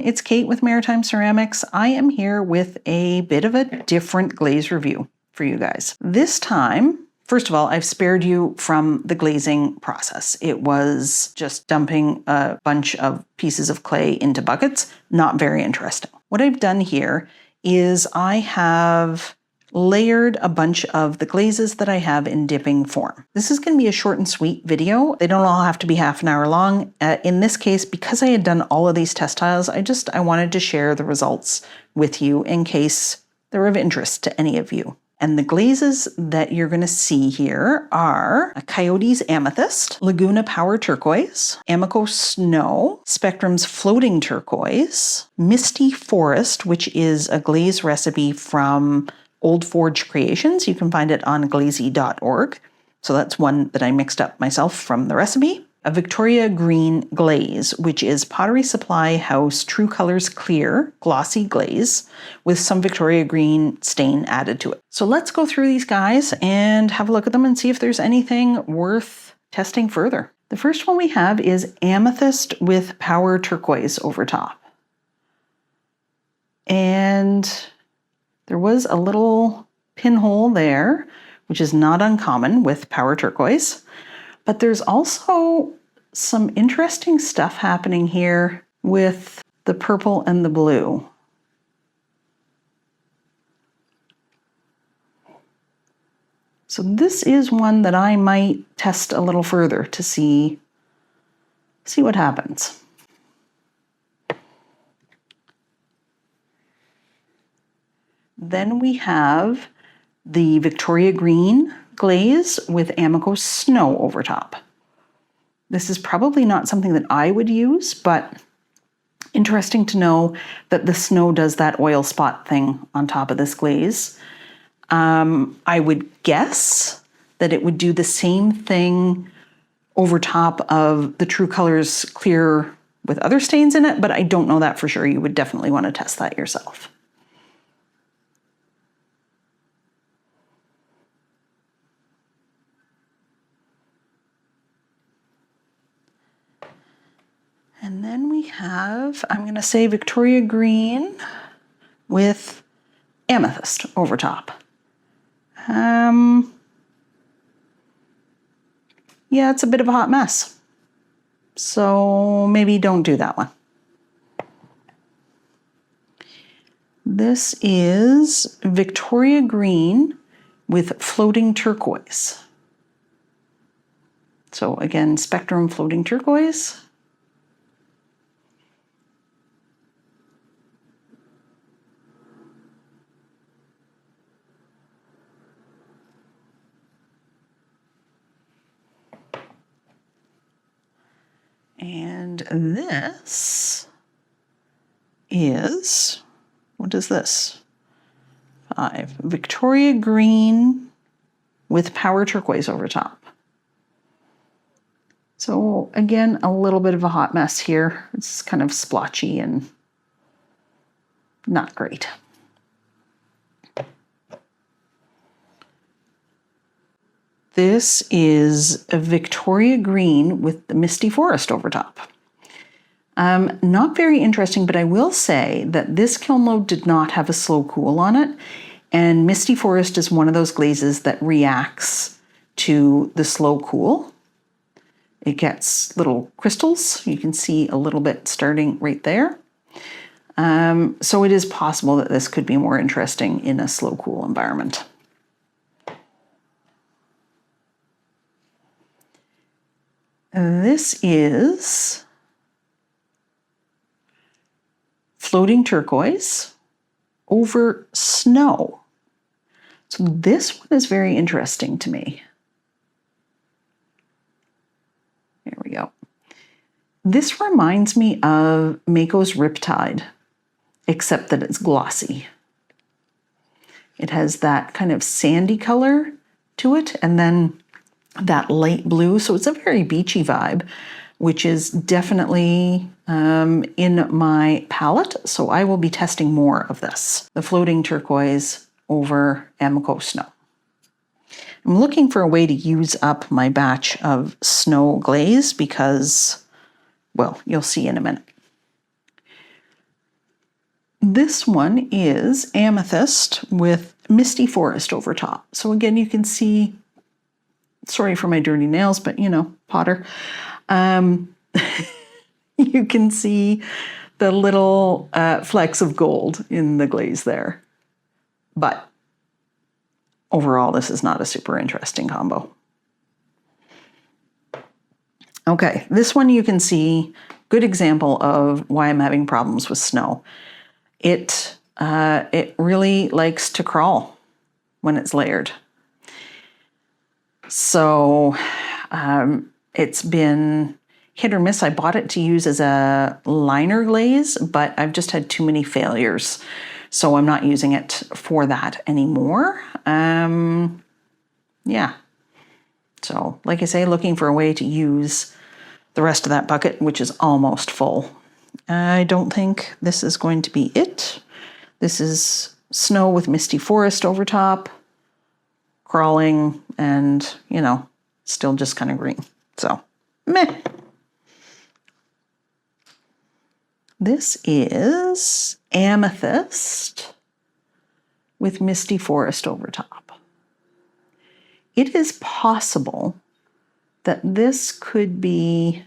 it's Kate with Maritime Ceramics. I am here with a bit of a different glaze review for you guys. This time, first of all, I've spared you from the glazing process. It was just dumping a bunch of pieces of clay into buckets. Not very interesting. What I've done here is I have layered a bunch of the glazes that I have in dipping form. This is going to be a short and sweet video. They don't all have to be half an hour long. In this case, because I had done all of these test tiles, I wanted to share the results with you in case they're of interest to any of you. And the glazes that you're going to see here are a Coyote Amethyst, Laguna Power Turquoise, Amaco Snow, Spectrum's Floating Turquoise, Misty Forest, which is a glaze recipe from Old Forge Creations. You can find it on glaze.org. So that's one that I mixed up myself from the recipe. A Victoria Green Glaze, which is Pottery Supply House True Colors Clear Glossy Glaze with some Victoria Green stain added to it. So let's go through these guys and have a look at them and see if there's anything worth testing further. The first one we have is Amethyst with Power Turquoise over top. And there was a little pinhole there, which is not uncommon with Power Turquoise. But there's also some interesting stuff happening here with the purple and the blue. So this is one that I might test a little further to see what happens. Then we have the Victoria Green Glaze with Amaco Snow over top. This is probably not something that I would use, but interesting to know that the snow does that oil spot thing on top of this glaze. I would guess that it would do the same thing over top of the True Colors Clear with other stains in it, but I don't know that for sure. You would definitely want to test that yourself. And then we have, I'm going to say Victoria Green with Amethyst over top. Yeah, it's a bit of a hot mess. So maybe don't do that one. This is Victoria Green with Floating Turquoise. So again, Spectrum Floating Turquoise. And this is, what is this? 5. Victoria Green with Power Turquoise over top. So again, a little bit of a hot mess here. It's kind of splotchy and not great. This is a Victoria Green with the Misty Forest over top. Not very interesting, but I will say that this kiln load did not have a slow cool on it, and Misty Forest is one of those glazes that reacts to the slow cool. It gets little crystals. You can see a little bit starting right there. So it is possible that this could be more interesting in a slow cool environment. This is Floating Turquoise over Snow. So this one is very interesting to me. There we go. This reminds me of Amaco's Riptide, except that it's glossy. It has that kind of sandy color to it, and then that light blue. So it's a very beachy vibe, which is definitely in my palette. So I will be testing more of this. The Floating Turquoise over Amaco Snow. I'm looking for a way to use up my batch of snow glaze because, well, you'll see in a minute. This one is Amethyst with Misty Forest over top. So again, you can see, sorry for my dirty nails, but you know, Potter. You can see the little flecks of gold in the glaze there. But overall, this is not a super interesting combo. Okay, this one you can see, good example of why I'm having problems with snow. It really likes to crawl when it's layered. So it's been hit or miss. I bought it to use as a liner glaze, but I've just had too many failures. So I'm not using it for that anymore. Yeah. So like I say, looking for a way to use the rest of that bucket, which is almost full. I don't think this is going to be it. This is snow with Misty Forest over top, crawling, and, you know, still just kind of green. So, meh. This is Amethyst with Misty Forest over top. It is possible that this could be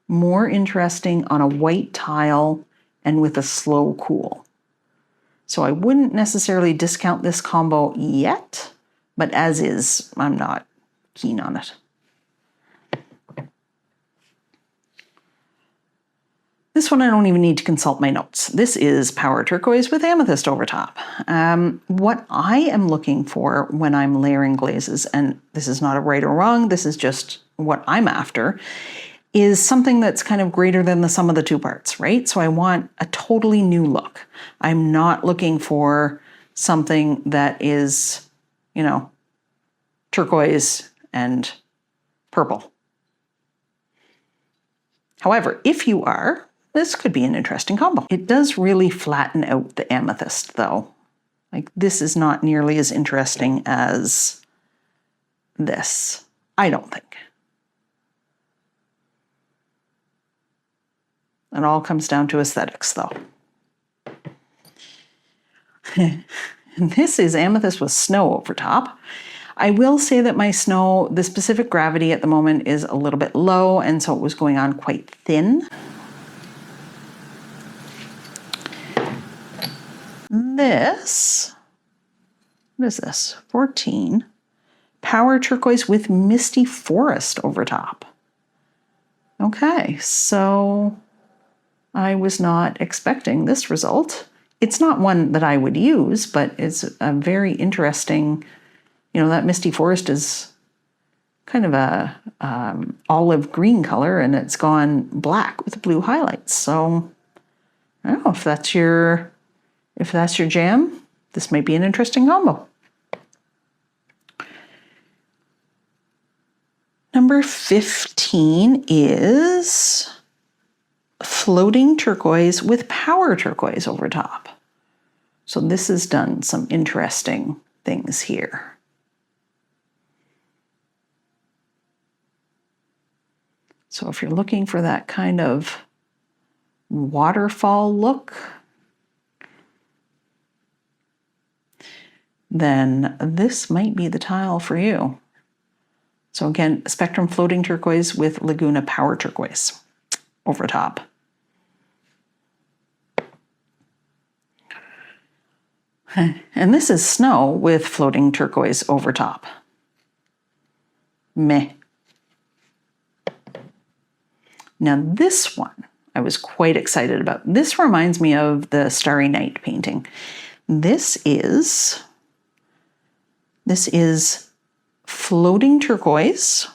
more interesting on a white tile and with a slow cool. So I wouldn't necessarily discount this combo yet, but as is, I'm not keen on it. This one I don't even need to consult my notes. This is Power Turquoise with Amethyst over top. What I am looking for when I'm layering glazes, and this is not a right or wrong, this is just what I'm after, is something that's kind of greater than the sum of the two parts, right? So I want a totally new look. I'm not looking for something that is, you know, turquoise and purple. However, if you are, this could be an interesting combo. It does really flatten out the amethyst though. Like this is not nearly as interesting as this, I don't think. It all comes down to aesthetics though. This is Amethyst with snow over top. I will say that my snow, the specific gravity at the moment is a little bit low, and so it was going on quite thin. This, what is this? 14. Power Turquoise with Misty Forest over top. Okay, so I was not expecting this result. It's not one that I would use, but it's a very interesting, you know, that Misty Forest is kind of a olive green color, and it's gone black with blue highlights. So I don't know if that's your jam. This might be an interesting combo. Number 15 is Floating Turquoise with Power Turquoise over top. So this has done some interesting things here. So if you're looking for that kind of waterfall look, then this might be the tile for you. So again, Spectrum Floating Turquoise with Laguna Power Turquoise over top. And this is Snow with Floating Turquoise over top. Meh. Now this one I was quite excited about. This reminds me of the Starry Night painting. This is Floating Turquoise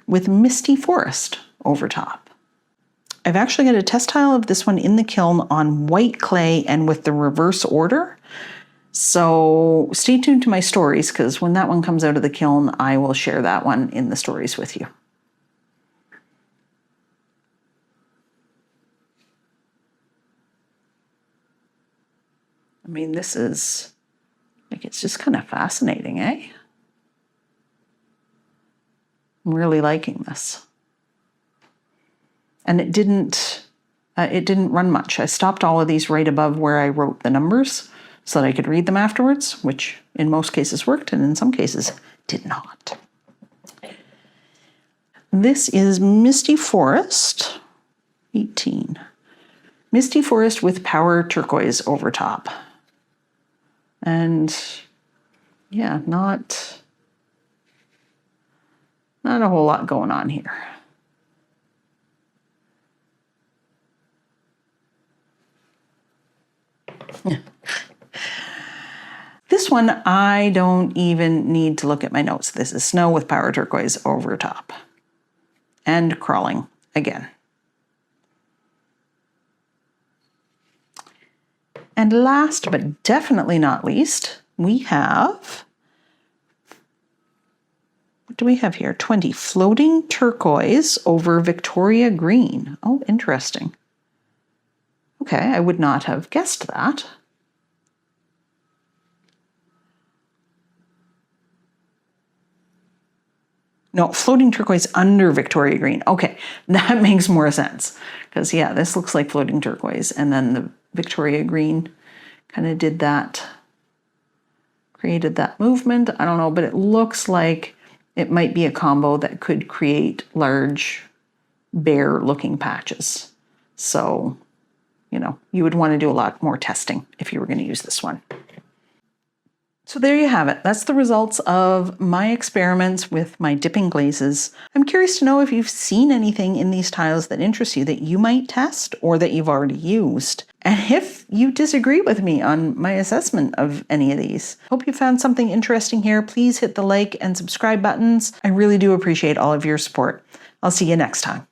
with Misty Forest over top. I've actually got a test tile of this one in the kiln on white clay and with the reverse order. So stay tuned to my stories, because when that one comes out of the kiln, I will share that one in the stories with you. I mean, this is, like, it's just kind of fascinating, eh? I'm really liking this. And it didn't it didn't run much. I stopped all of these right above where I wrote the numbers so that I could read them afterwards, which in most cases worked and in some cases did not. This is Misty Forest, 18. Misty Forest with Power Turquoise over top. And yeah, not a whole lot going on here. This one, I don't even need to look at my notes. This is Snow with Power Turquoise over top. And crawling again. And last but definitely not least, we have, what do we have here? 20, Floating Turquoise over Victoria Green. Oh, interesting. Okay, I would not have guessed that. No, Floating Turquoise under Victoria Green. Okay, that makes more sense. Because yeah, this looks like Floating Turquoise. And then the Victoria Green kind of did that, created that movement. I don't know, but it looks like it might be a combo that could create large, bare looking patches. So, you know, you would want to do a lot more testing if you were going to use this one. So there you have it. That's the results of my experiments with my dipping glazes. I'm curious to know if you've seen anything in these tiles that interests you that you might test or that you've already used. And if you disagree with me on my assessment of any of these. Hope you found something interesting here. Please hit the like and subscribe buttons. I really do appreciate all of your support. I'll see you next time.